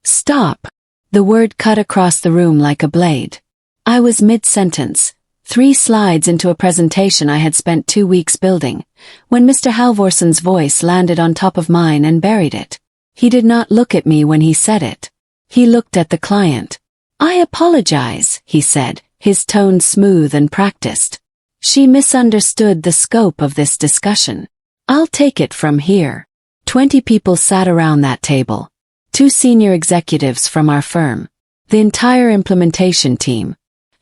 Stop! The word cut across the room like a blade. I was mid-sentence, 3 slides into a presentation I had spent 2 weeks building, when Mr. Halvorson's voice landed on top of mine and buried it. He did not look at me when he said it. He looked at the client. "I apologize," he said, his tone smooth and practiced. "She misunderstood the scope of this discussion. I'll take it from here." 20 people sat around that table. 2 senior executives from our firm, the entire implementation team,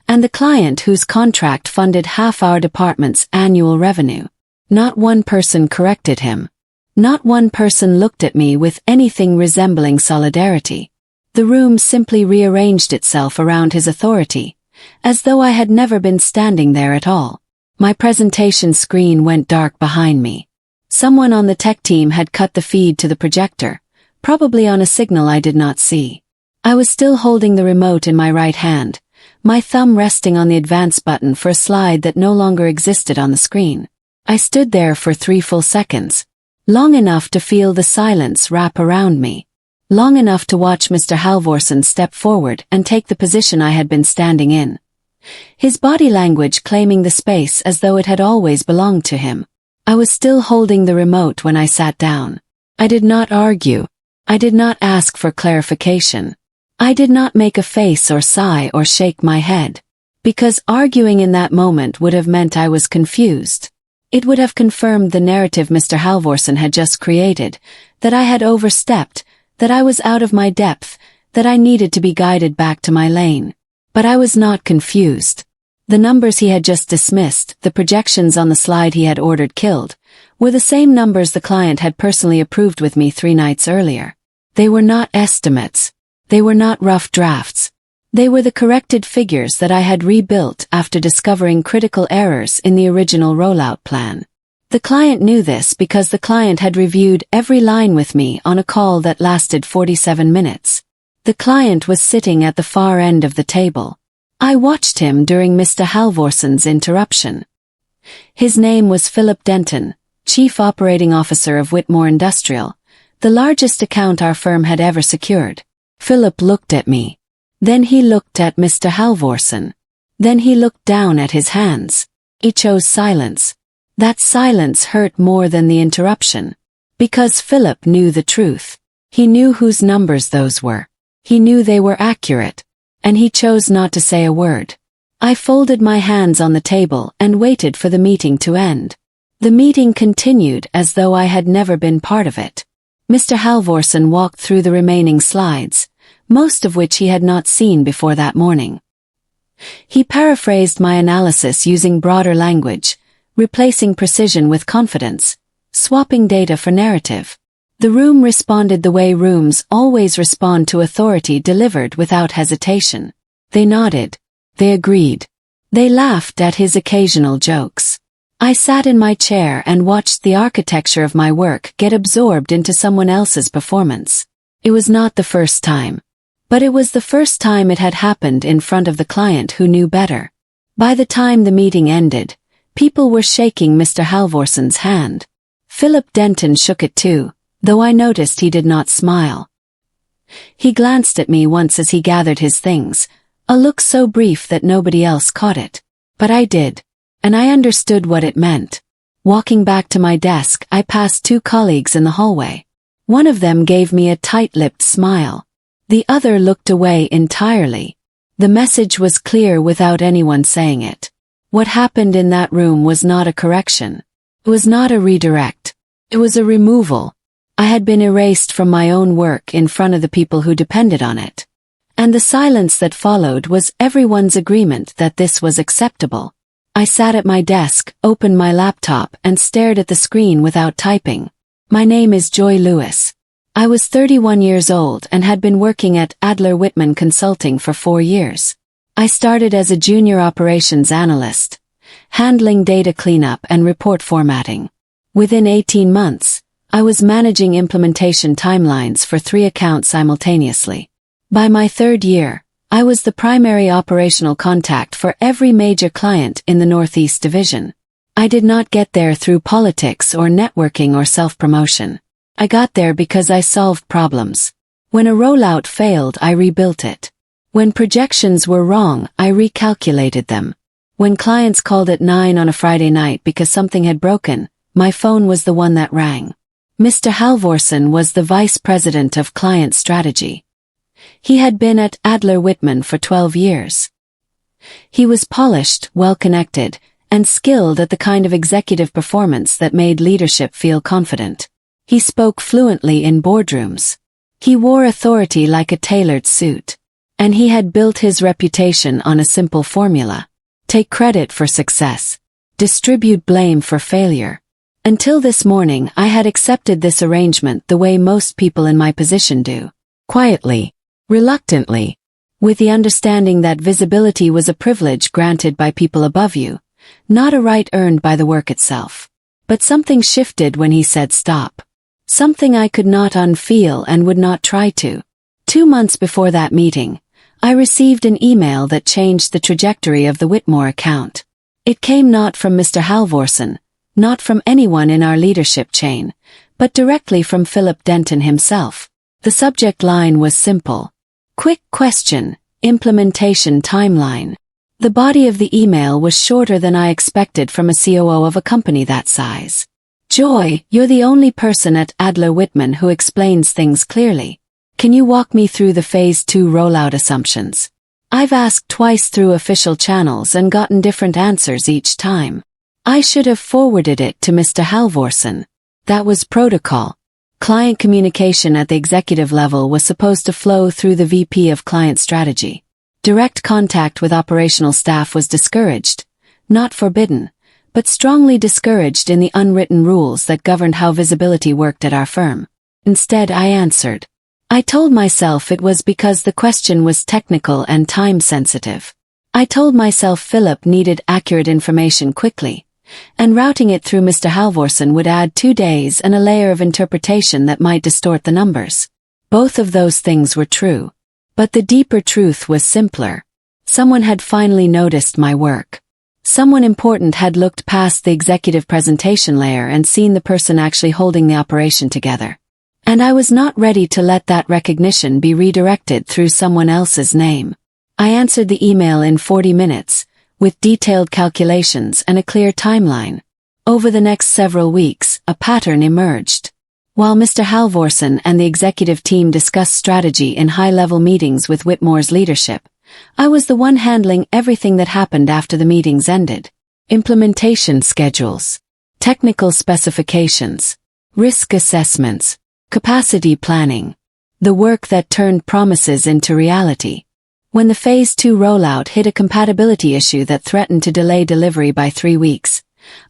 and the client whose contract funded half our department's annual revenue. Not one person corrected him. Not one person looked at me with anything resembling solidarity. The room simply rearranged itself around his authority, as though I had never been standing there at all. My presentation screen went dark behind me. Someone on the tech team had cut the feed to the projector, probably on a signal I did not see. I was still holding the remote in my right hand, my thumb resting on the advance button for a slide that no longer existed on the screen. I stood there for 3 full seconds, long enough to feel the silence wrap around me, long enough to watch Mr. Halvorson step forward and take the position I had been standing in, his body language claiming the space as though it had always belonged to him. I was still holding the remote when I sat down. I did not argue. I did not ask for clarification. I did not make a face or sigh or shake my head, because arguing in that moment would have meant I was confused. It would have confirmed the narrative Mr. Halvorson had just created, that I had overstepped, that I was out of my depth, that I needed to be guided back to my lane. But I was not confused. The numbers he had just dismissed, the projections on the slide he had ordered killed, were the same numbers the client had personally approved with me 3 nights earlier. They were not estimates. They were not rough drafts. They were the corrected figures that I had rebuilt after discovering critical errors in the original rollout plan. The client knew this because the client had reviewed every line with me on a call that lasted 47 minutes. The client was sitting at the far end of the table. I watched him during Mr. Halvorson's interruption. His name was Philip Denton, Chief Operating Officer of Whitmore Industrial, the largest account our firm had ever secured. Philip looked at me. Then he looked at Mr. Halvorson. Then he looked down at his hands. He chose silence. That silence hurt more than the interruption. Because Philip knew the truth. He knew whose numbers those were. He knew they were accurate. And he chose not to say a word. I folded my hands on the table and waited for the meeting to end. The meeting continued as though I had never been part of it. Mr. Halvorson walked through the remaining slides, most of which he had not seen before that morning. He paraphrased my analysis using broader language, replacing precision with confidence, swapping data for narrative. The room responded the way rooms always respond to authority delivered without hesitation. They nodded. They agreed. They laughed at his occasional jokes. I sat in my chair and watched the architecture of my work get absorbed into someone else's performance. It was not the first time. But it was the first time it had happened in front of the client who knew better. By the time the meeting ended, people were shaking Mr. Halvorson's hand. Philip Denton shook it too, though I noticed he did not smile. He glanced at me once as he gathered his things, a look so brief that nobody else caught it. But I did, and I understood what it meant. Walking back to my desk, I passed 2 colleagues in the hallway. One of them gave me a tight-lipped smile. The other looked away entirely. The message was clear without anyone saying it. What happened in that room was not a correction. It was not a redirect. It was a removal. I had been erased from my own work in front of the people who depended on it. And the silence that followed was everyone's agreement that this was acceptable. I sat at my desk, opened my laptop, and stared at the screen without typing. My name is Joy Lewis. I was 31 years old and had been working at Adler Whitman Consulting for 4 years. I started as a junior operations analyst, handling data cleanup and report formatting. Within 18 months, I was managing implementation timelines for 3 accounts simultaneously. By my 3rd year, I was the primary operational contact for every major client in the Northeast Division. I did not get there through politics or networking or self-promotion. I got there because I solved problems. When a rollout failed, I rebuilt it. When projections were wrong, I recalculated them. When clients called at 9 on a Friday night because something had broken, my phone was the one that rang. Mr. Halvorsen was the vice president of client strategy. He had been at Adler Whitman for 12 years. He was polished, well-connected, and skilled at the kind of executive performance that made leadership feel confident. He spoke fluently in boardrooms. He wore authority like a tailored suit. And he had built his reputation on a simple formula. Take credit for success. Distribute blame for failure. Until this morning, I had accepted this arrangement the way most people in my position do. Quietly. Reluctantly. With the understanding that visibility was a privilege granted by people above you, not a right earned by the work itself. But something shifted when he said stop. Something I could not unfeel and would not try to. 2 months before that meeting, I received an email that changed the trajectory of the Whitmore account. It came not from Mr. Halvorsen, not from anyone in our leadership chain, but directly from Philip Denton himself. The subject line was simple. Quick question, implementation timeline. The body of the email was shorter than I expected from a COO of a company that size. Joy, you're the only person at Adler Whitman who explains things clearly. Can you walk me through the Phase 2 rollout assumptions? I've asked twice through official channels and gotten different answers each time. I should have forwarded it to Mr. Halvorsen. That was protocol. Client communication at the executive level was supposed to flow through the VP of Client Strategy. Direct contact with operational staff was discouraged, not forbidden, but strongly discouraged in the unwritten rules that governed how visibility worked at our firm. Instead, I answered. I told myself it was because the question was technical and time-sensitive. I told myself Philip needed accurate information quickly, and routing it through Mr. Halvorsen would add 2 days and a layer of interpretation that might distort the numbers. Both of those things were true. But the deeper truth was simpler. Someone had finally noticed my work. Someone important had looked past the executive presentation layer and seen the person actually holding the operation together. And I was not ready to let that recognition be redirected through someone else's name. I answered the email in 40 minutes, with detailed calculations and a clear timeline. Over the next several weeks, a pattern emerged. While Mr. Halvorsen and the executive team discussed strategy in high-level meetings with Whitmore's leadership, I was the one handling everything that happened after the meetings ended. Implementation schedules, technical specifications, risk assessments, capacity planning. The work that turned promises into reality. When the Phase 2 rollout hit a compatibility issue that threatened to delay delivery by 3 weeks,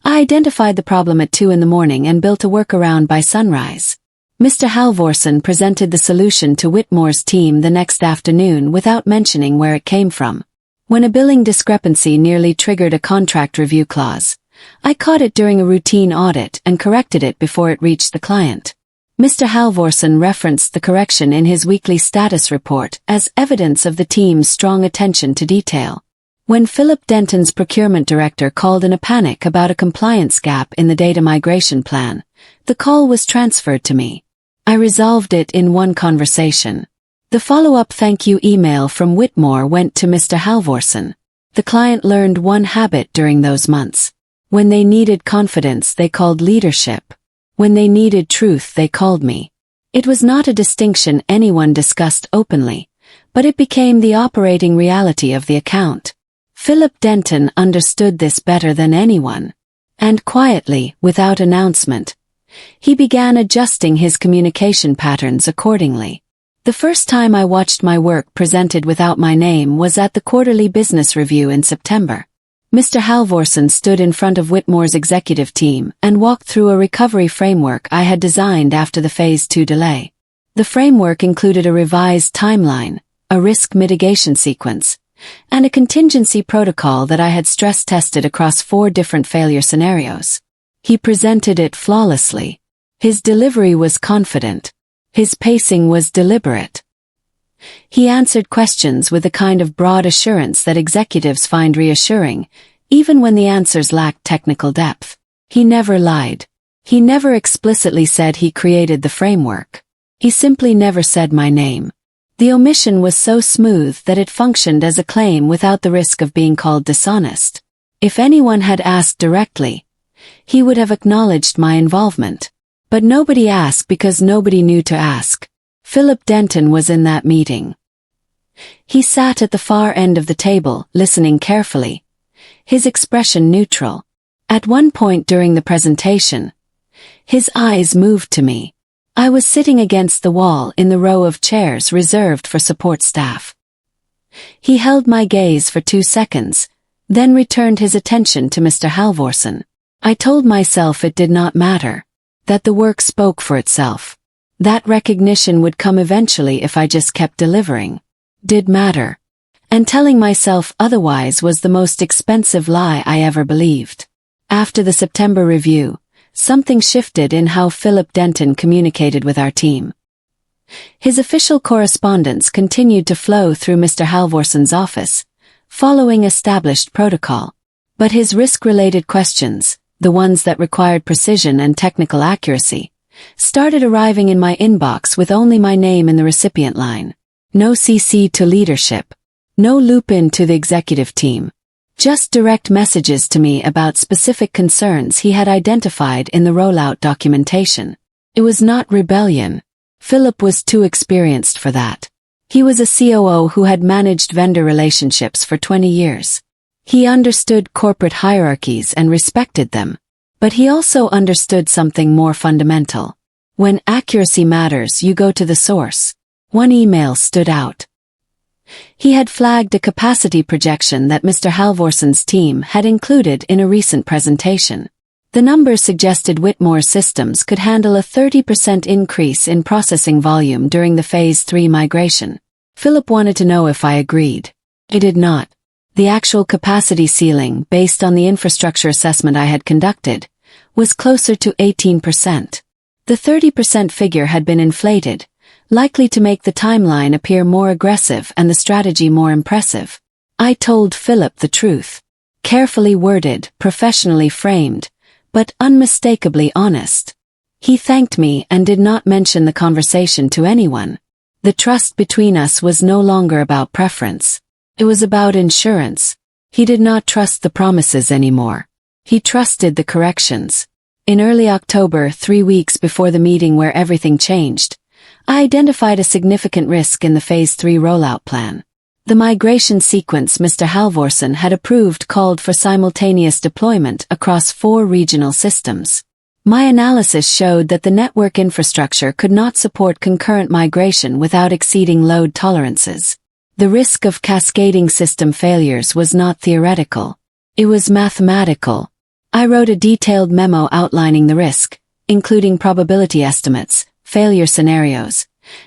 I identified the problem at 2 in the morning and built a workaround by sunrise. Mr. Halvorsen presented the solution to Whitmore's team the next afternoon without mentioning where it came from. When a billing discrepancy nearly triggered a contract review clause, I caught it during a routine audit and corrected it before it reached the client. Mr. Halvorsen referenced the correction in his weekly status report as evidence of the team's strong attention to detail. When Philip Denton's procurement director called in a panic about a compliance gap in the data migration plan, the call was transferred to me. I resolved it in one conversation. The follow-up thank you email from Whitmore went to Mr. Halvorsen. The client learned one habit during those months. When they needed confidence, they called leadership. When they needed truth, they called me. It was not a distinction anyone discussed openly, but it became the operating reality of the account. Philip Denton understood this better than anyone. And quietly, without announcement, he began adjusting his communication patterns accordingly. The first time I watched my work presented without my name was at the quarterly business review in September. Mr. Halvorsen stood in front of Whitmore's executive team and walked through a recovery framework I had designed after the Phase 2 delay. The framework included a revised timeline, a risk mitigation sequence, and a contingency protocol that I had stress-tested across 4 different failure scenarios. He presented it flawlessly. His delivery was confident. His pacing was deliberate. He answered questions with the kind of broad assurance that executives find reassuring, even when the answers lacked technical depth. He never lied. He never explicitly said he created the framework. He simply never said my name. The omission was so smooth that it functioned as a claim without the risk of being called dishonest. If anyone had asked directly, he would have acknowledged my involvement. But nobody asked because nobody knew to ask. Philip Denton was in that meeting. He sat at the far end of the table, listening carefully, his expression neutral. At one point during the presentation, his eyes moved to me. I was sitting against the wall in the row of chairs reserved for support staff. He held my gaze for 2 seconds, then returned his attention to Mr. Halvorson. I told myself it did not matter, that the work spoke for itself. That recognition would come eventually if I just kept delivering. Did matter. And telling myself otherwise was the most expensive lie I ever believed. After the September review, something shifted in how Philip Denton communicated with our team. His official correspondence continued to flow through Mr. Halvorson's office, following established protocol. But his risk-related questions, the ones that required precision and technical accuracy, started arriving in my inbox with only my name in the recipient line. No CC to leadership. No loop-in to the executive team. Just direct messages to me about specific concerns he had identified in the rollout documentation. It was not rebellion. Philip was too experienced for that. He was a COO who had managed vendor relationships for 20 years. He understood corporate hierarchies and respected them. But he also understood something more fundamental. When accuracy matters, you go to the source. One email stood out. He had flagged a capacity projection that Mr. Halvorson's team had included in a recent presentation. The numbers suggested Whitmore Systems could handle a 30% increase in processing volume during the Phase 3 migration. Philip wanted to know if I agreed. I did not. The actual capacity ceiling, based on the infrastructure assessment I had conducted, was closer to 18%. The 30% figure had been inflated, likely to make the timeline appear more aggressive and the strategy more impressive. I told Philip the truth. Carefully worded, professionally framed, but unmistakably honest. He thanked me and did not mention the conversation to anyone. The trust between us was no longer about preference. It was about insurance. He did not trust the promises anymore. He trusted the corrections. In early October, 3 weeks before the meeting where everything changed, I identified a significant risk in the Phase 3 rollout plan. The migration sequence Mr. Halvorson had approved called for simultaneous deployment across 4 regional systems. My analysis showed that the network infrastructure could not support concurrent migration without exceeding load tolerances. The risk of cascading system failures was not theoretical. It was mathematical. I wrote a detailed memo outlining the risk, including probability estimates, failure scenarios,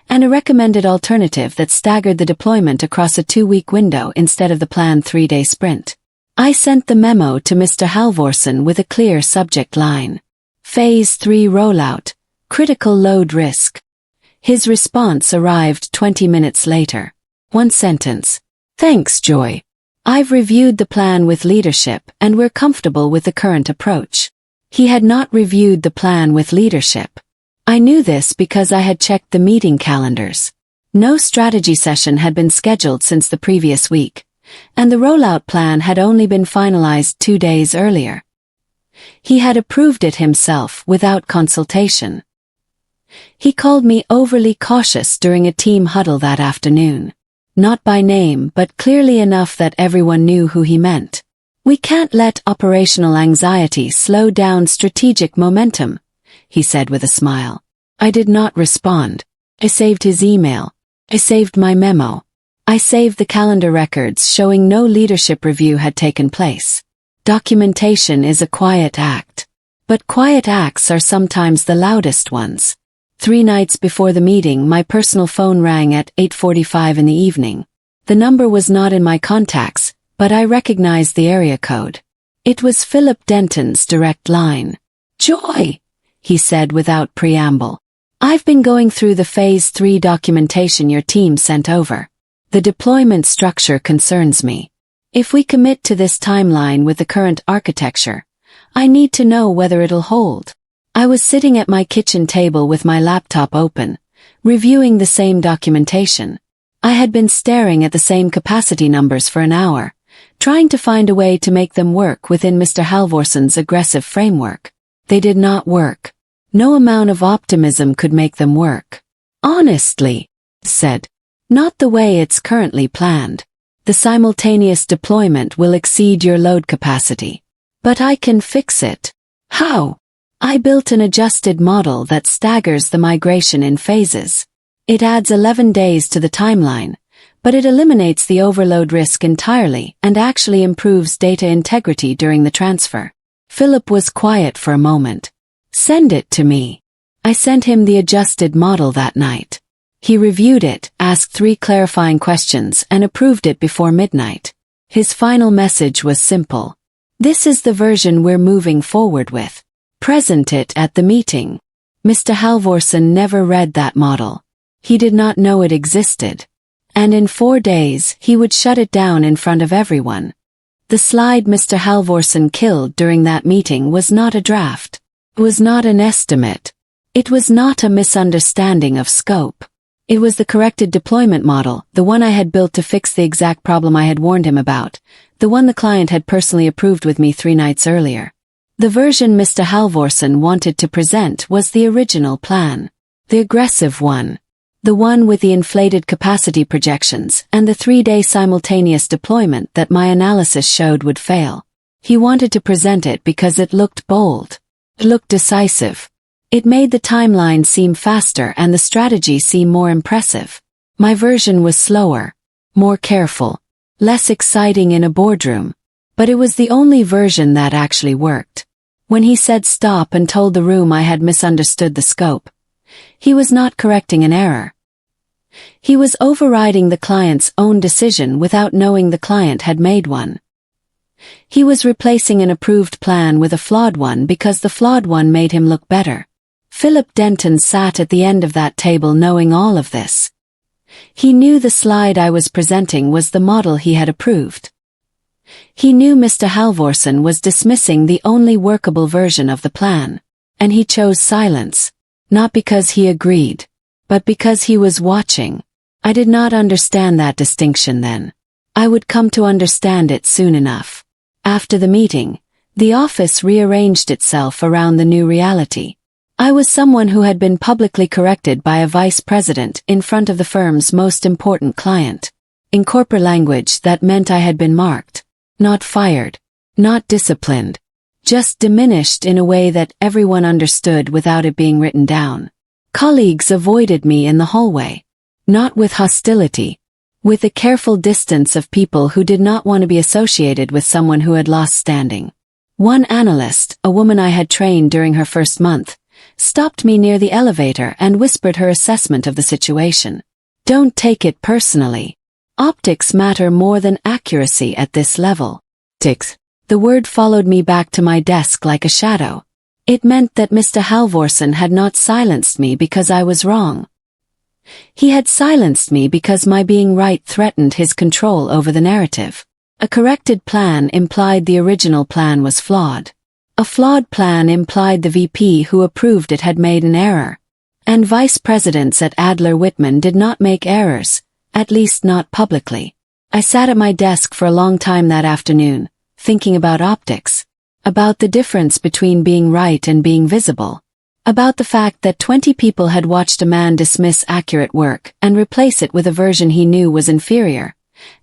and a recommended alternative that staggered the deployment across a 2-week window instead of the planned 3-day sprint. I sent the memo to Mr. Halvorson with a clear subject line. Phase 3 rollout, critical load risk. His response arrived 20 minutes later. 1 sentence. Thanks, Joy. I've reviewed the plan with leadership and we're comfortable with the current approach. He had not reviewed the plan with leadership. I knew this because I had checked the meeting calendars. No strategy session had been scheduled since the previous week, and the rollout plan had only been finalized 2 days earlier. He had approved it himself without consultation. He called me overly cautious during a team huddle that afternoon. Not by name, but clearly enough that everyone knew who he meant. We can't let operational anxiety slow down strategic momentum, he said with a smile. I did not respond. I saved his email. I saved my memo. I saved the calendar records showing no leadership review had taken place. Documentation is a quiet act. But quiet acts are sometimes the loudest ones. 3 nights before the meeting, my personal phone rang at 8:45 in the evening. The number was not in my contacts, but I recognized the area code. It was Philip Denton's direct line. Joy, he said without preamble. I've been going through the Phase 3 documentation your team sent over. The deployment structure concerns me. If we commit to this timeline with the current architecture, I need to know whether it'll hold. I was sitting at my kitchen table with my laptop open, reviewing the same documentation. I had been staring at the same capacity numbers for an hour, trying to find a way to make them work within Mr. Halvorson's aggressive framework. They did not work. No amount of optimism could make them work. Honestly, said, not the way it's currently planned. The simultaneous deployment will exceed your load capacity. But I can fix it. How? I built an adjusted model that staggers the migration in phases. It adds 11 days to the timeline, but it eliminates the overload risk entirely and actually improves data integrity during the transfer. Philip was quiet for a moment. Send it to me. I sent him the adjusted model that night. He reviewed it, asked 3 clarifying questions, and approved it before midnight. His final message was simple. This is the version we're moving forward with. Present it at the meeting. Mr. Halvorson never read that model. He did not know it existed. And in 4 days, he would shut it down in front of everyone. The slide Mr. Halvorson killed during that meeting was not a draft. It was not an estimate. It was not a misunderstanding of scope. It was the corrected deployment model, the one I had built to fix the exact problem I had warned him about, the one the client had personally approved with me 3 nights earlier. The version Mr. Halvorson wanted to present was the original plan. The aggressive one. The one with the inflated capacity projections and the 3-day simultaneous deployment that my analysis showed would fail. He wanted to present it because it looked bold. It looked decisive. It made the timeline seem faster and the strategy seem more impressive. My version was slower, more careful, less exciting in a boardroom. But it was the only version that actually worked. When he said stop and told the room I had misunderstood the scope, he was not correcting an error. He was overriding the client's own decision without knowing the client had made one. He was replacing an approved plan with a flawed one because the flawed one made him look better. Philip Denton sat at the end of that table knowing all of this. He knew the slide I was presenting was the model he had approved. He knew Mr. Halvorson was dismissing the only workable version of the plan, and he chose silence, not because he agreed, but because he was watching. I did not understand that distinction then. I would come to understand it soon enough. After the meeting, the office rearranged itself around the new reality. I was someone who had been publicly corrected by a vice president in front of the firm's most important client. In corporate language, that meant I had been marked. Not fired, not disciplined, just diminished in a way that everyone understood without it being written down. Colleagues avoided me in the hallway, not with hostility, with a careful distance of people who did not want to be associated with someone who had lost standing. One analyst, a woman I had trained during her first month, stopped me near the elevator and whispered her assessment of the situation. Don't take it personally. Optics matter more than accuracy at this level. Optics. The word followed me back to my desk like a shadow. It meant that Mr. Halvorson had not silenced me because I was wrong. He had silenced me because my being right threatened his control over the narrative. A corrected plan implied the original plan was flawed. A flawed plan implied the VP who approved it had made an error. And vice presidents at Adler Whitman did not make errors, at least not publicly. I sat at my desk for a long time that afternoon, thinking about optics, about the difference between being right and being visible, about the fact that 20 people had watched a man dismiss accurate work and replace it with a version he knew was inferior,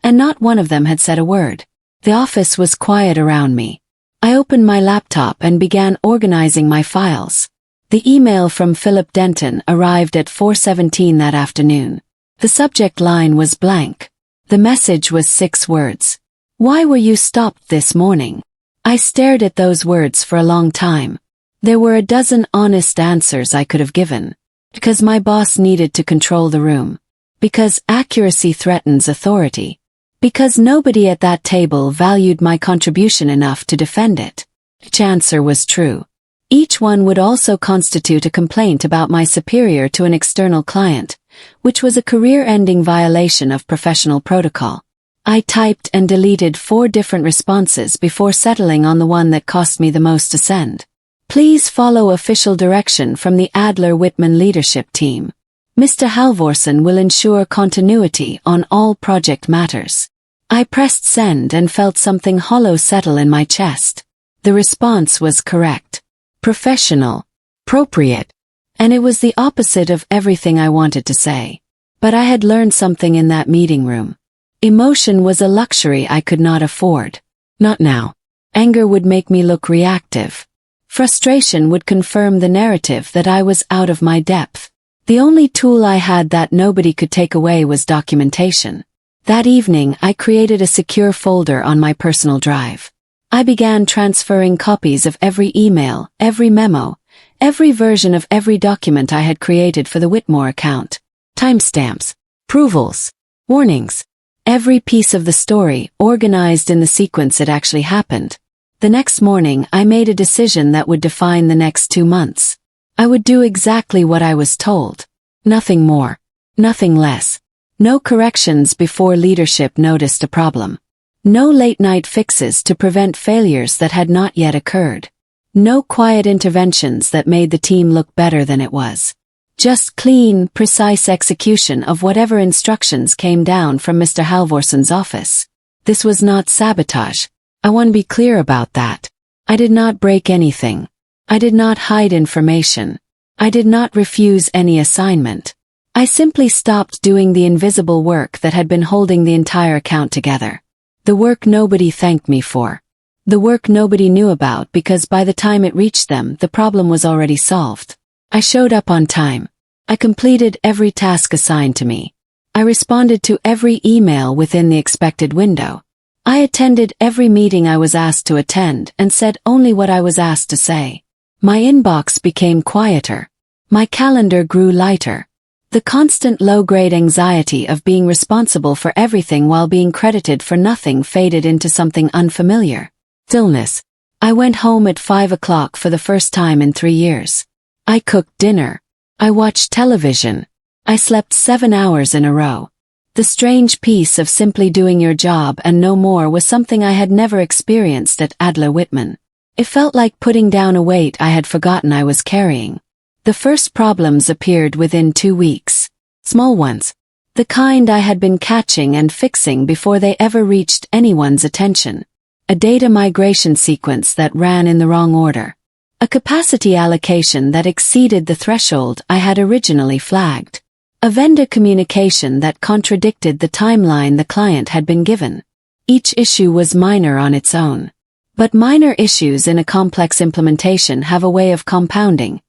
and not one of them had said a word. The office was quiet around me. I opened my laptop and began organizing my files. The email from Philip Denton arrived at 4:17 that afternoon. The subject line was blank. The message was 6 words. Why were you stopped this morning? I stared at those words for a long time. There were a dozen honest answers I could have given. Because my boss needed to control the room. Because accuracy threatens authority. Because nobody at that table valued my contribution enough to defend it. Each answer was true. Each one would also constitute a complaint about my superior to an external client, which was a career-ending violation of professional protocol. I typed and deleted 4 different responses before settling on the one that cost me the most to send. Please follow official direction from the Adler Whitman leadership team. Mr. Halvorsen will ensure continuity on all project matters. I pressed send and felt something hollow settle in my chest. The response was correct, professional, appropriate, and it was the opposite of everything I wanted to say. But I had learned something in that meeting room. Emotion was a luxury I could not afford. Not now. Anger would make me look reactive. Frustration would confirm the narrative that I was out of my depth. The only tool I had that nobody could take away was documentation. That evening, I created a secure folder on my personal drive. I began transferring copies of every email, every memo, every version of every document I had created for the Whitmore account. Timestamps, approvals, warnings. Every piece of the story, organized in the sequence it actually happened. The next morning, I made a decision that would define the next 2 months. I would do exactly what I was told. Nothing more. Nothing less. No corrections before leadership noticed a problem. No late-night fixes to prevent failures that had not yet occurred. No quiet interventions that made the team look better than it was. Just clean, precise execution of whatever instructions came down from Mr. Halvorsen's office. This was not sabotage. I want to be clear about that. I did not break anything. I did not hide information. I did not refuse any assignment. I simply stopped doing the invisible work that had been holding the entire account together. The work nobody thanked me for. The work nobody knew about because by the time it reached them, the problem was already solved. I showed up on time. I completed every task assigned to me. I responded to every email within the expected window. I attended every meeting I was asked to attend and said only what I was asked to say. My inbox became quieter. My calendar grew lighter. The constant low-grade anxiety of being responsible for everything while being credited for nothing faded into something unfamiliar. Stillness. I went home at 5 o'clock for the first time in 3 years. I cooked dinner. I watched television. I slept 7 hours in a row. The strange peace of simply doing your job and no more was something I had never experienced at Adler Whitman. It felt like putting down a weight I had forgotten I was carrying. The first problems appeared within 2 weeks. Small ones. The kind I had been catching and fixing before they ever reached anyone's attention. A data migration sequence that ran in the wrong order. A capacity allocation that exceeded the threshold I had originally flagged. A vendor communication that contradicted the timeline the client had been given. Each issue was minor on its own. But minor issues in a complex implementation have a way of compounding,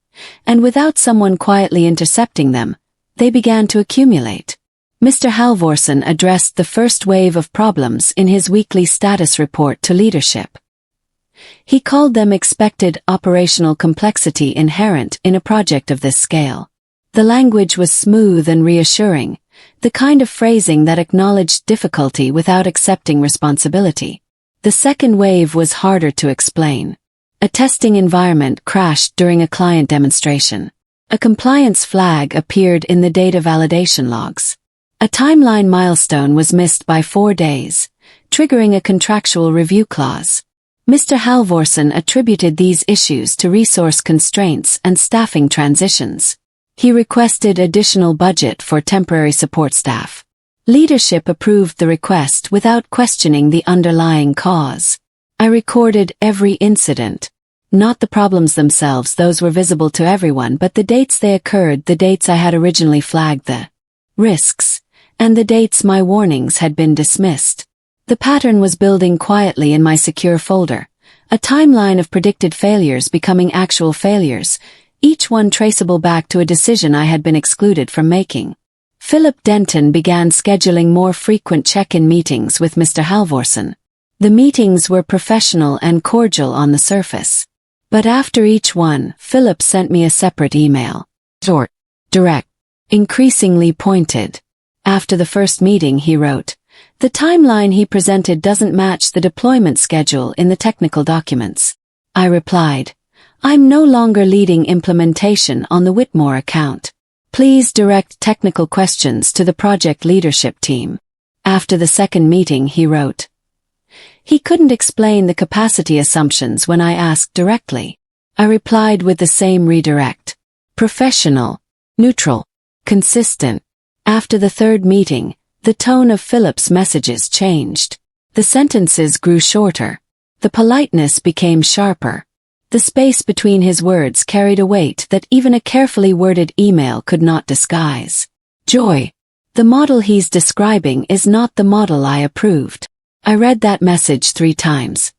and without someone quietly intercepting them, they began to accumulate. Mr. Halvorsen addressed the first wave of problems in his weekly status report to leadership. He called them expected operational complexity inherent in a project of this scale. The language was smooth and reassuring, the kind of phrasing that acknowledged difficulty without accepting responsibility. The second wave was harder to explain. A testing environment crashed during a client demonstration. A compliance flag appeared in the data validation logs. A timeline milestone was missed by 4 days, triggering a contractual review clause. Mr. Halvorsen attributed these issues to resource constraints and staffing transitions. He requested additional budget for temporary support staff. Leadership approved the request without questioning the underlying cause. I recorded every incident. Not the problems themselves, those were visible to everyone, but the dates they occurred, the dates I had originally flagged the risks, and the dates my warnings had been dismissed. The pattern was building quietly in my secure folder, a timeline of predicted failures becoming actual failures, each one traceable back to a decision I had been excluded from making. Philip Denton began scheduling more frequent check-in meetings with Mr. Halvorsen. The meetings were professional and cordial on the surface. But after each one, Philip sent me a separate email. Short, direct, increasingly pointed. After the first meeting, he wrote, "The timeline he presented doesn't match the deployment schedule in the technical documents." I replied, "I'm no longer leading implementation on the Whitmore account. Please direct technical questions to the project leadership team." After the second meeting, he wrote, "He couldn't explain the capacity assumptions when I asked directly." I replied with the same redirect. Professional, neutral, consistent. After the third meeting, the tone of Philip's messages changed. The sentences grew shorter. The politeness became sharper. The space between his words carried a weight that even a carefully worded email could not disguise. Joy. The model he's describing is not the model I approved. I read that message 3 times.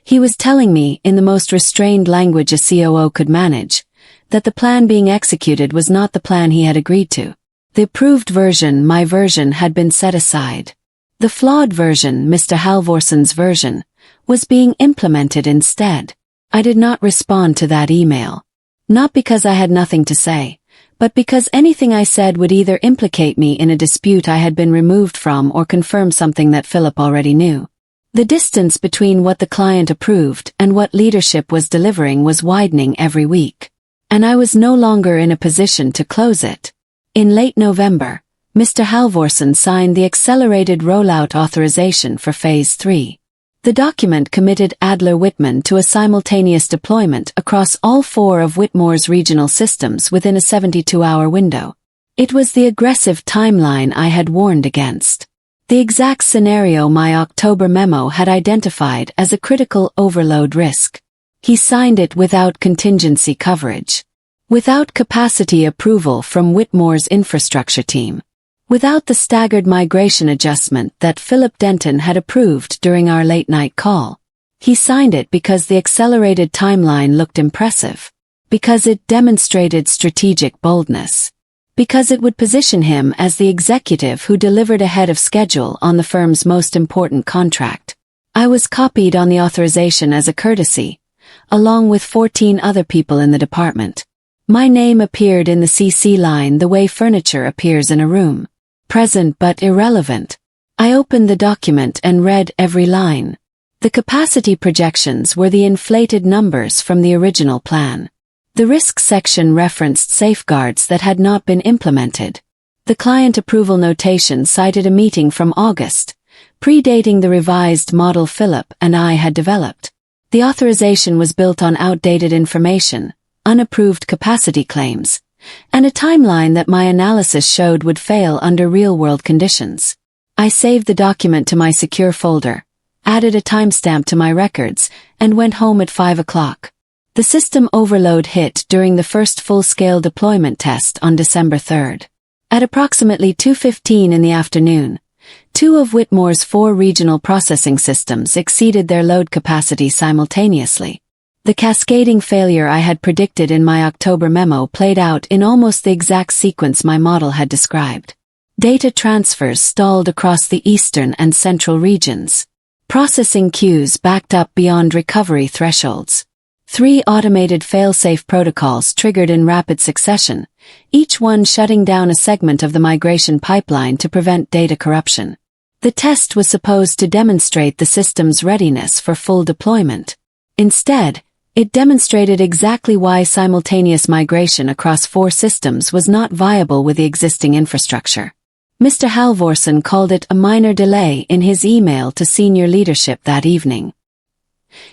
He was telling me, in the most restrained language a COO could manage, that the plan being executed was not the plan he had agreed to. The approved version, my version, had been set aside. The flawed version, Mr. Halvorson's version, was being implemented instead. I did not respond to that email. Not because I had nothing to say, but because anything I said would either implicate me in a dispute I had been removed from or confirm something that Philip already knew. The distance between what the client approved and what leadership was delivering was widening every week. And I was no longer in a position to close it. In late November, Mr. Halvorson signed the accelerated rollout authorization for Phase 3. The document committed Adler-Whitman to a simultaneous deployment across all 4 of Whitmore's regional systems within a 72-hour window. It was the aggressive timeline I had warned against. The exact scenario my October memo had identified as a critical overload risk. He signed it without contingency coverage. Without capacity approval from Whitmore's infrastructure team. Without the staggered migration adjustment that Philip Denton had approved during our late-night call. He signed it because the accelerated timeline looked impressive. Because it demonstrated strategic boldness. Because it would position him as the executive who delivered ahead of schedule on the firm's most important contract. I was copied on the authorization as a courtesy, along with 14 other people in the department. My name appeared in the CC line the way furniture appears in a room. Present but irrelevant. I opened the document and read every line. The capacity projections were the inflated numbers from the original plan. The risk section referenced safeguards that had not been implemented. The client approval notation cited a meeting from August, predating the revised model Philip and I had developed. The authorization was built on outdated information, unapproved capacity claims, and a timeline that my analysis showed would fail under real-world conditions. I saved the document to my secure folder, added a timestamp to my records, and went home at 5 o'clock. The system overload hit during the first full-scale deployment test on December 3rd. At approximately 2:15 in the afternoon, 2 of Whitmore's 4 regional processing systems exceeded their load capacity simultaneously. The cascading failure I had predicted in my October memo played out in almost the exact sequence my model had described. Data transfers stalled across the eastern and central regions. Processing queues backed up beyond recovery thresholds. 3 automated failsafe protocols triggered in rapid succession, each one shutting down a segment of the migration pipeline to prevent data corruption. The test was supposed to demonstrate the system's readiness for full deployment. Instead, it demonstrated exactly why simultaneous migration across 4 systems was not viable with the existing infrastructure. Mr. Halvorson called it a minor delay in his email to senior leadership that evening.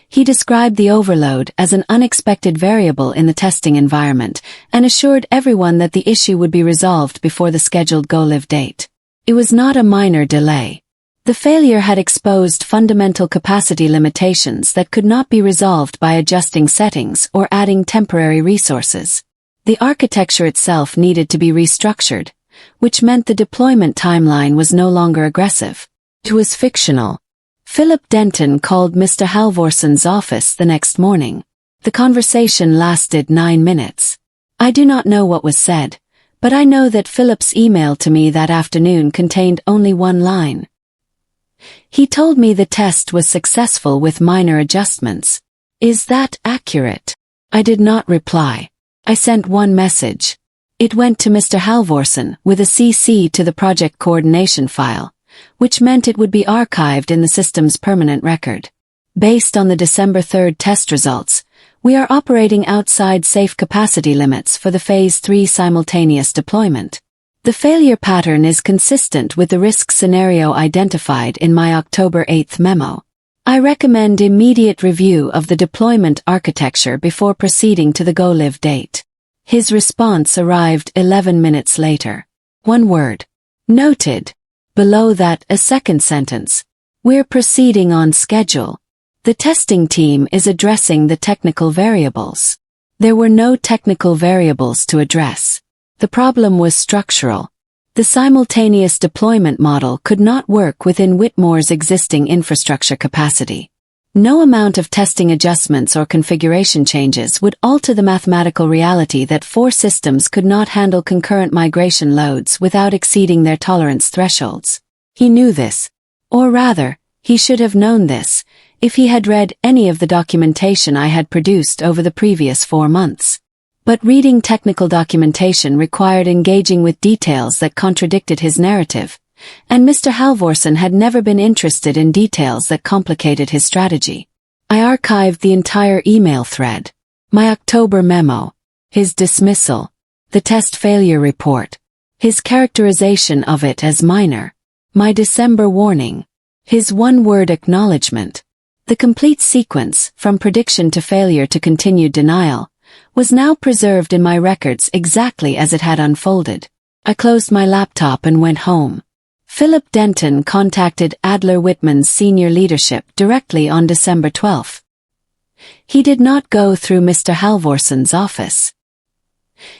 He described the overload as an unexpected variable in the testing environment and assured everyone that the issue would be resolved before the scheduled go-live date. It was not a minor delay. The failure had exposed fundamental capacity limitations that could not be resolved by adjusting settings or adding temporary resources. The architecture itself needed to be restructured, which meant the deployment timeline was no longer aggressive. It was fictional. Philip Denton called Mr. Halvorson's office the next morning. The conversation lasted 9 minutes. I do not know what was said, but I know that Philip's email to me that afternoon contained only 1 line. He told me the test was successful with minor adjustments. Is that accurate? I did not reply. I sent 1 message. It went to Mr. Halvorson with a CC to the project coordination file, which meant it would be archived in the system's permanent record. Based on the December 3rd test results, we are operating outside safe capacity limits for the Phase 3 simultaneous deployment. The failure pattern is consistent with the risk scenario identified in my October 8th memo. I recommend immediate review of the deployment architecture before proceeding to the go-live date. His response arrived 11 minutes later. One word. Noted. Below that, a second sentence. We're proceeding on schedule. The testing team is addressing the technical variables. There were no technical variables to address. The problem was structural. The simultaneous deployment model could not work within Whitmore's existing infrastructure capacity. No amount of testing adjustments or configuration changes would alter the mathematical reality that 4 systems could not handle concurrent migration loads without exceeding their tolerance thresholds. He knew this. Or rather, he should have known this, if he had read any of the documentation I had produced over the previous 4 months. But reading technical documentation required engaging with details that contradicted his narrative, and Mr. Halvorsen had never been interested in details that complicated his strategy. I archived the entire email thread. My October memo. His dismissal. The test failure report. His characterization of it as minor. My December warning. His one-word acknowledgement. The complete sequence, from prediction to failure to continued denial, was now preserved in my records exactly as it had unfolded. I closed my laptop and went home. Philip Denton contacted Adler Whitman's senior leadership directly on December 12. He did not go through Mr. Halvorsen's office.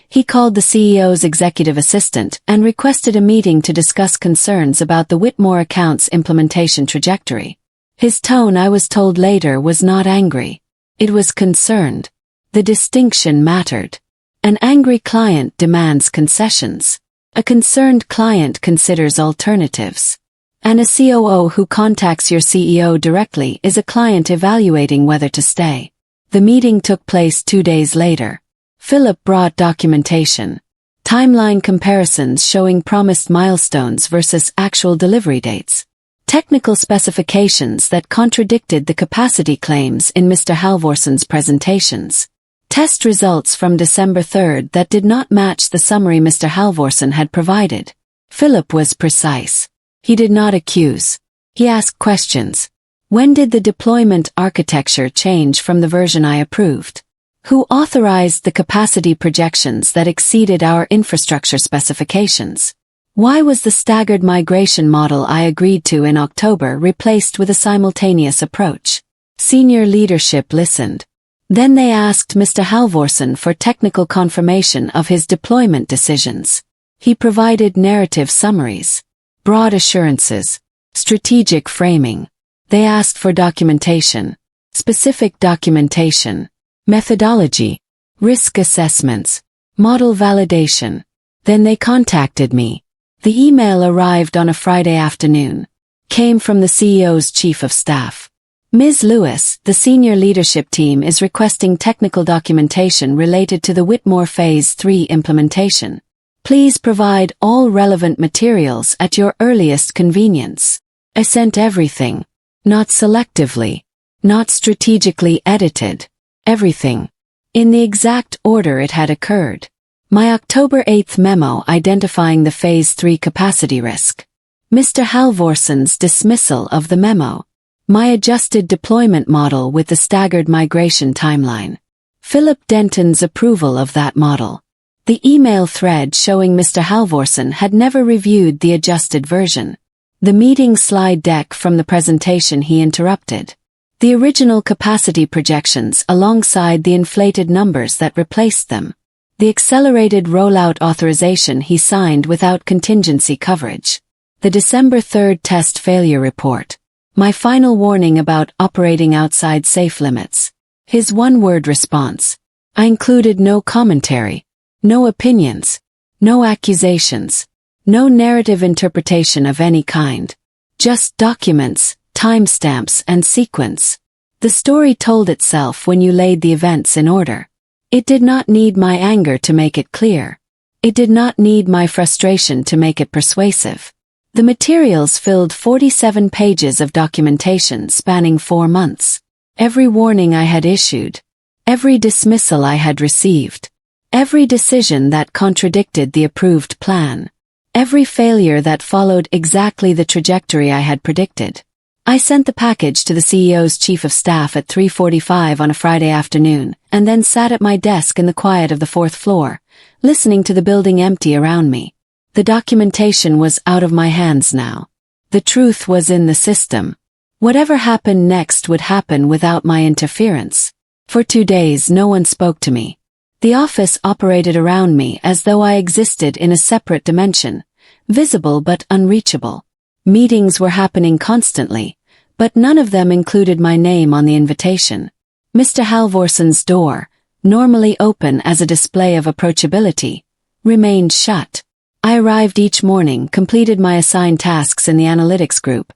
He called the CEO's executive assistant and requested a meeting to discuss concerns about the Whitmore account's implementation trajectory. His tone, I was told later, was not angry. It was concerned. The distinction mattered. An angry client demands concessions. A concerned client considers alternatives. And a COO who contacts your CEO directly is a client evaluating whether to stay. The meeting took place 2 days later. Philip brought documentation. Timeline comparisons showing promised milestones versus actual delivery dates. Technical specifications that contradicted the capacity claims in Mr. Halvorsen's presentations. Test results from December 3 that did not match the summary Mr. Halvorsen had provided. Philip was precise. He did not accuse. He asked questions. When did the deployment architecture change from the version I approved? Who authorized the capacity projections that exceeded our infrastructure specifications? Why was the staggered migration model I agreed to in October replaced with a simultaneous approach? Senior leadership listened. Then they asked Mr. Halvorsen for technical confirmation of his deployment decisions. He provided narrative summaries, broad assurances, strategic framing. They asked for documentation, specific documentation, methodology, risk assessments, model validation. Then they contacted me. The email arrived on a Friday afternoon. Came from the CEO's chief of staff. Ms. Lewis, the senior leadership team is requesting technical documentation related to the Whitmore Phase 3 implementation. Please provide all relevant materials at your earliest convenience. I sent everything. Not selectively. Not strategically edited. Everything. In the exact order it had occurred. My October 8 memo identifying the Phase 3 capacity risk. Mr. Halvorsen's dismissal of the memo. My adjusted deployment model with the staggered migration timeline. Philip Denton's approval of that model. The email thread showing Mr. Halvorsen had never reviewed the adjusted version. The meeting slide deck from the presentation he interrupted. The original capacity projections alongside the inflated numbers that replaced them. The accelerated rollout authorization he signed without contingency coverage. The December 3 test failure report. My final warning about operating outside safe limits. His one-word response. I included no commentary, no opinions, no accusations, no narrative interpretation of any kind. Just documents, timestamps, and sequence. The story told itself when you laid the events in order. It did not need my anger to make it clear. It did not need my frustration to make it persuasive. The materials filled 47 pages of documentation spanning 4 months. Every warning I had issued. Every dismissal I had received. Every decision that contradicted the approved plan. Every failure that followed exactly the trajectory I had predicted. I sent the package to the CEO's chief of staff at 3:45 on a Friday afternoon, and then sat at my desk in the quiet of the fourth floor, listening to the building empty around me. The documentation was out of my hands now. The truth was in the system. Whatever happened next would happen without my interference. For 2 days no one spoke to me. The office operated around me as though I existed in a separate dimension, visible but unreachable. Meetings were happening constantly, but none of them included my name on the invitation. Mr. Halvorson's door, normally open as a display of approachability, remained shut. I arrived each morning, completed my assigned tasks in the analytics group,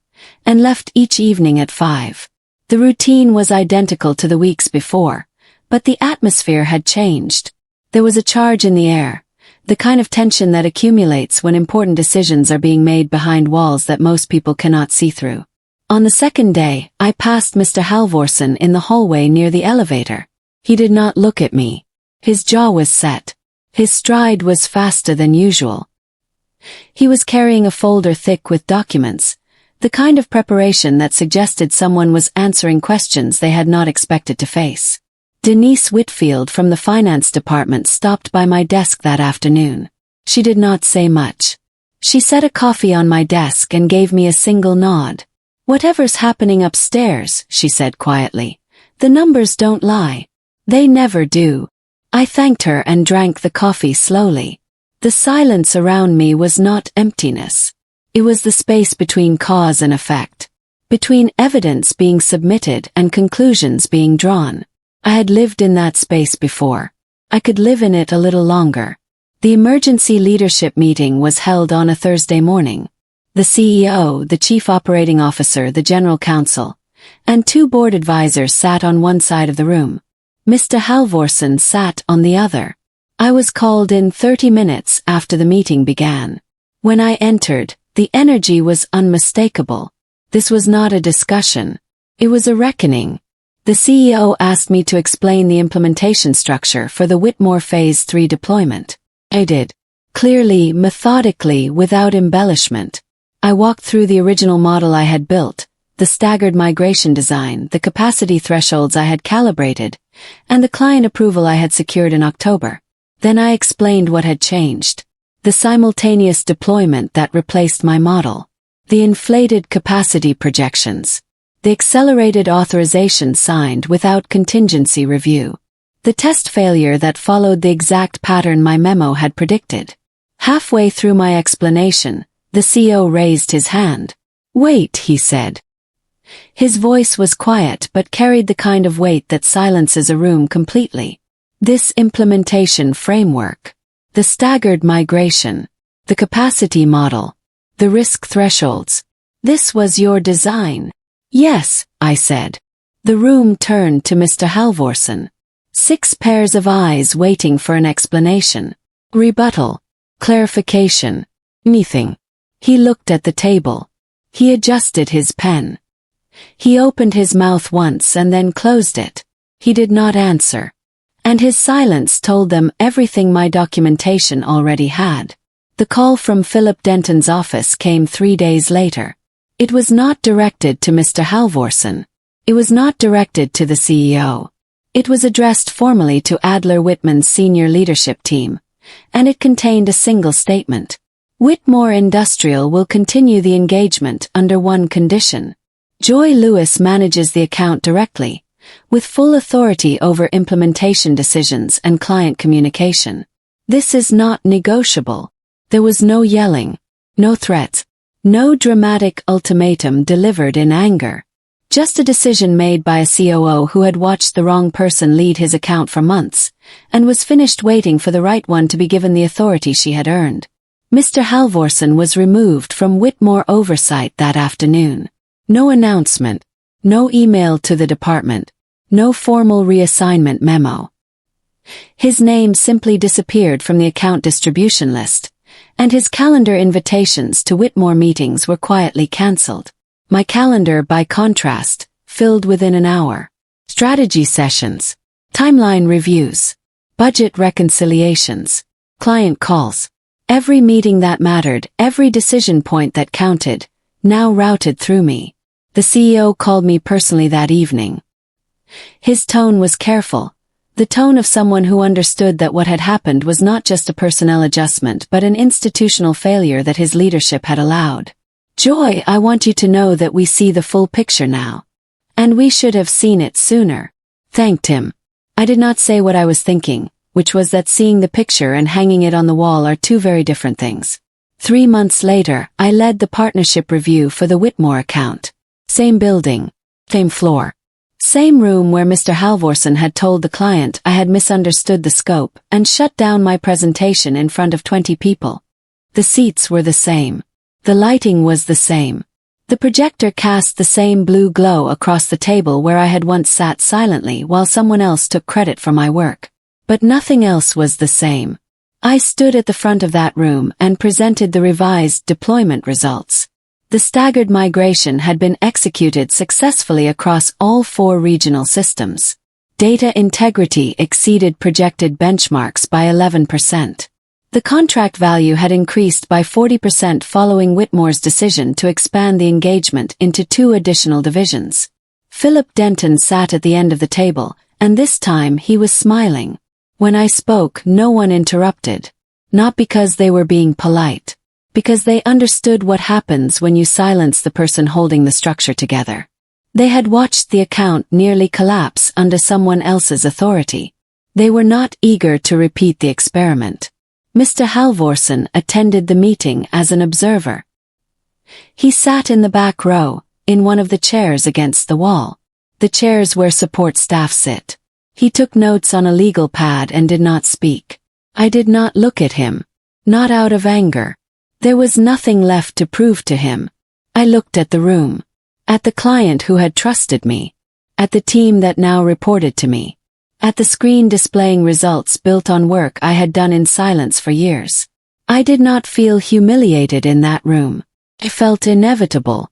and left each evening at 5. The routine was identical to the weeks before, but the atmosphere had changed. There was a charge in the air, the kind of tension that accumulates when important decisions are being made behind walls that most people cannot see through. On the second day, I passed Mr. Halvorson in the hallway near the elevator. He did not look at me. His jaw was set. His stride was faster than usual. He was carrying a folder thick with documents, the kind of preparation that suggested someone was answering questions they had not expected to face. Denise Whitfield from the finance department stopped by my desk that afternoon. She did not say much. She set a coffee on my desk and gave me a single nod. "Whatever's happening upstairs," she said quietly, "the numbers don't lie. They never do." I thanked her and drank the coffee slowly. The silence around me was not emptiness. It was the space between cause and effect, between evidence being submitted and conclusions being drawn. I had lived in that space before. I could live in it a little longer. The emergency leadership meeting was held on a Thursday morning. The CEO, the chief operating officer, the general counsel, and 2 board advisors sat on one side of the room. Mr. Halvorson sat on the other. I was called in 30 minutes after the meeting began. When I entered, the energy was unmistakable. This was not a discussion. It was a reckoning. The CEO asked me to explain the implementation structure for the Whitmore Phase 3 deployment. I did. Clearly, methodically, without embellishment. I walked through the original model I had built, the staggered migration design, the capacity thresholds I had calibrated, and the client approval I had secured in October. Then I explained what had changed. The simultaneous deployment that replaced my model. The inflated capacity projections. The accelerated authorization signed without contingency review. The test failure that followed the exact pattern my memo had predicted. Halfway through my explanation, the CEO raised his hand. "Wait," he said. His voice was quiet but carried the kind of weight that silences a room completely. This implementation framework, the staggered migration, the capacity model, the risk thresholds, this was your design. "Yes," I said. The room turned to Mr. Halvorson. 6 pairs of eyes waiting for an explanation. Rebuttal. Clarification. Anything. He looked at the table. He adjusted his pen. He opened his mouth once and then closed it. He did not answer. And his silence told them everything my documentation already had. The call from Philip Denton's office came 3 days later. It was not directed to Mr. Halvorson. It was not directed to the CEO. It was addressed formally to Adler Whitman's senior leadership team, and it contained a single statement. Whitmore Industrial will continue the engagement under one condition. Joy Lewis manages the account directly, with full authority over implementation decisions and client communication. This is not negotiable. There was no yelling, no threats, no dramatic ultimatum delivered in anger. Just a decision made by a COO who had watched the wrong person lead his account for months, and was finished waiting for the right one to be given the authority she had earned. Mr. Halvorson was removed from Whitmore oversight that afternoon. No announcement, no email to the department, no formal reassignment memo. His name simply disappeared from the account distribution list, and his calendar invitations to Whitmore meetings were quietly cancelled. My calendar, by contrast, filled within an hour. Strategy sessions, timeline reviews, budget reconciliations, client calls. Every meeting that mattered, every decision point that counted, now routed through me. The CEO called me personally that evening. His tone was careful, the tone of someone who understood that what had happened was not just a personnel adjustment but an institutional failure that his leadership had allowed. "Joy, I want you to know that we see the full picture now. And we should have seen it sooner." Thanked him. I did not say what I was thinking, which was that seeing the picture and hanging it on the wall are two very different things. 3 months later, I led the partnership review for the Whitmore account. Same building, same floor. Same room where Mr. Halvorson had told the client I had misunderstood the scope and shut down my presentation in front of 20 people. The seats were the same. The lighting was the same. The projector cast the same blue glow across the table where I had once sat silently while someone else took credit for my work. But nothing else was the same. I stood at the front of that room and presented the revised deployment results. The staggered migration had been executed successfully across all 4 regional systems. Data integrity exceeded projected benchmarks by 11%. The contract value had increased by 40% following Whitmore's decision to expand the engagement into 2 additional divisions. Philip Denton sat at the end of the table, and this time he was smiling. When I spoke, no one interrupted. Not because they were being polite. Because they understood what happens when you silence the person holding the structure together. They had watched the account nearly collapse under someone else's authority. They were not eager to repeat the experiment. Mr. Halvorson attended the meeting as an observer. He sat in the back row, in one of the chairs against the wall. The chairs where support staff sit. He took notes on a legal pad and did not speak. I did not look at him. Not out of anger. There was nothing left to prove to him. I looked at the room. At the client who had trusted me. At the team that now reported to me. At the screen displaying results built on work I had done in silence for years. I did not feel humiliated in that room. I felt inevitable,